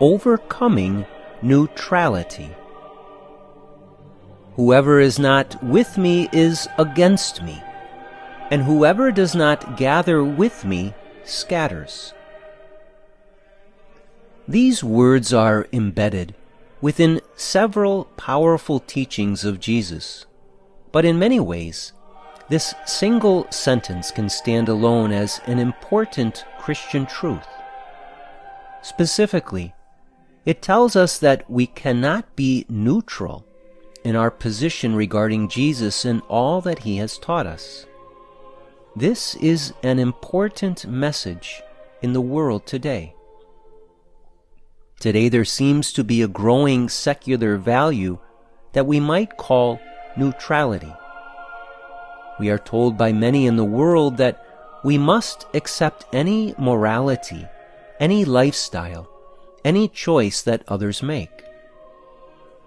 overcoming neutrality. Whoever is not with me is against me, and whoever does not gather with me scatters. These words are embedded within several powerful teachings of Jesus, but in many ways, this single sentence can stand alone as an important Christian truth. Specifically, it tells us that we cannot be neutral in our position regarding Jesus and all that he has taught us. This is an important message in the world today. Today there seems to be a growing secular value that we might call neutrality. We are told by many in the world that we must accept any morality, any lifestyle, any choice that others make.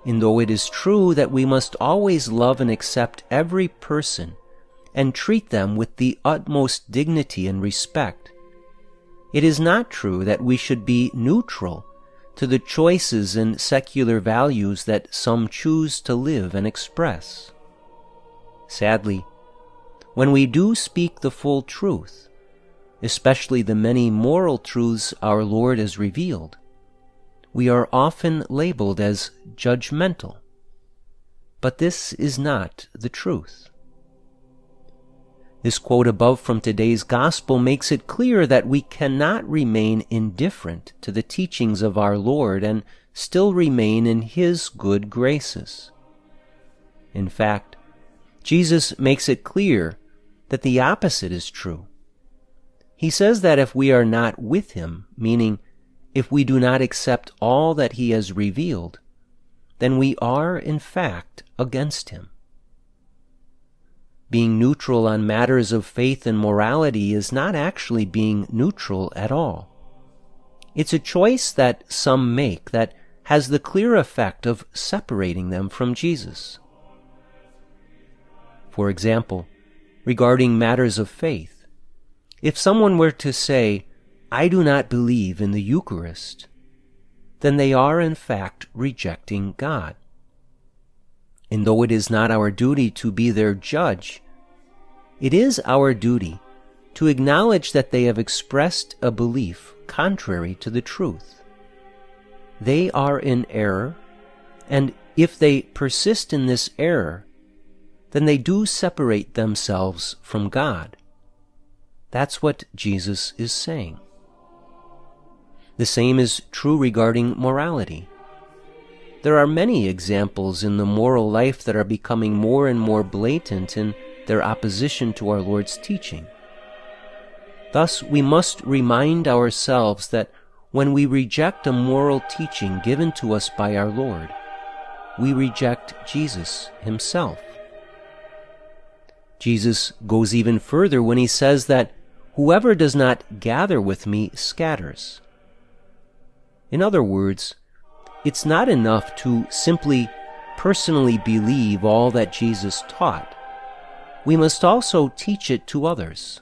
And though it is true that we must always love and accept every person and treat them with the utmost dignity and respect, it is not true that we should be neutral to the choices and secular values that some choose to live and express. Sadly, when we do speak the full truth, especially the many moral truths our Lord has revealed, we are often labeled as judgmental. But this is not the truth. This quote above from today's gospel makes it clear that we cannot remain indifferent to the teachings of our Lord and still remain in his good graces. In fact, Jesus makes it clear that the opposite is true. He says that if we are not with him, meaning if we do not accept all that he has revealed, then we are in fact against him. Being neutral on matters of faith and morality is not actually being neutral at all. It's a choice that some make that has the clear effect of separating them from Jesus. For example, regarding matters of faith, if someone were to say, "I do not believe in the Eucharist," then they are in fact rejecting God. And though it is not our duty to be their judge, it is our duty to acknowledge that they have expressed a belief contrary to the truth. They are in error, and if they persist in this error, then they do separate themselves from God. That's what Jesus is saying. The same is true regarding morality. There are many examples in the moral life that are becoming more and more blatant in their opposition to our Lord's teaching. Thus, we must remind ourselves that when we reject a moral teaching given to us by our Lord, we reject Jesus himself. Jesus goes even further when he says that whoever does not gather with me scatters. In other words, it's not enough to simply personally believe all that Jesus taught. We must also teach it to others.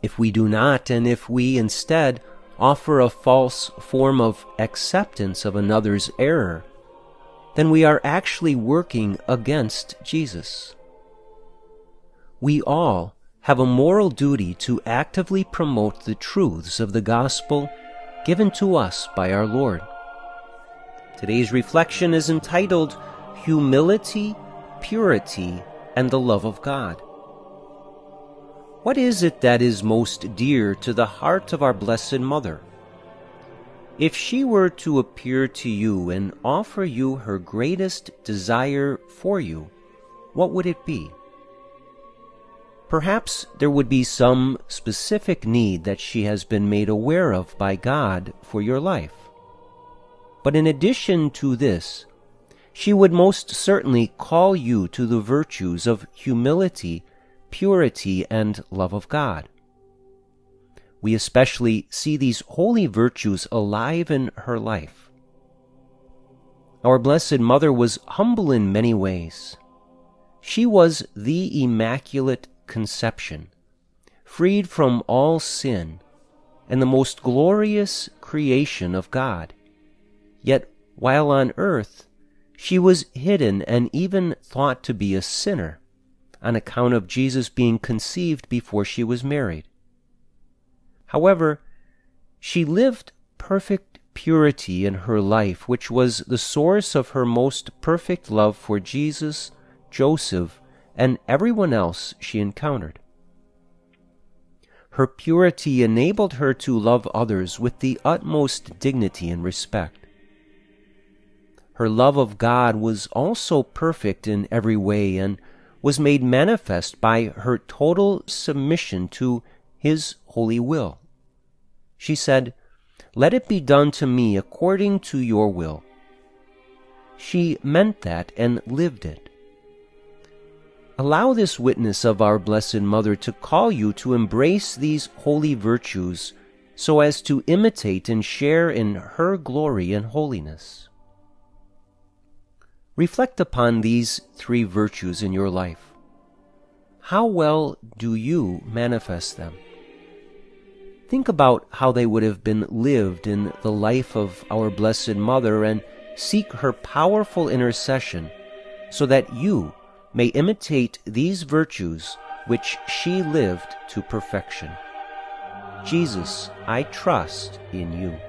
If we do not, and if we instead offer a false form of acceptance of another's error, then we are actually working against Jesus. We all have a moral duty to actively promote the truths of the gospel given to us by our Lord. Today's reflection is entitled Humility, Purity, and the Love of God. What is it that is most dear to the heart of our Blessed Mother? If she were to appear to you and offer you her greatest desire for you, what would it be? Perhaps there would be some specific need that she has been made aware of by God for your life. But in addition to this, she would most certainly call you to the virtues of humility, purity, and love of God. We especially see these holy virtues alive in her life. Our Blessed Mother was humble in many ways. She was the Immaculate Conception, freed from all sin, and the most glorious creation of God. Yet while on earth, she was hidden and even thought to be a sinner on account of Jesus being conceived before she was married. However, she lived perfect purity in her life, which was the source of her most perfect love for Jesus, Joseph, and everyone else she encountered. Her purity enabled her to love others with the utmost dignity and respect. Her love of God was also perfect in every way and was made manifest by her total submission to His holy will. She said, "Let it be done to me according to your will." She meant that and lived it. Allow this witness of our Blessed Mother to call you to embrace these holy virtues so as to imitate and share in her glory and holiness. Reflect upon these three virtues in your life. How well do you manifest them? Think about how they would have been lived in the life of our Blessed Mother and seek her powerful intercession so that you may imitate these virtues which she lived to perfection. Jesus, I trust in you.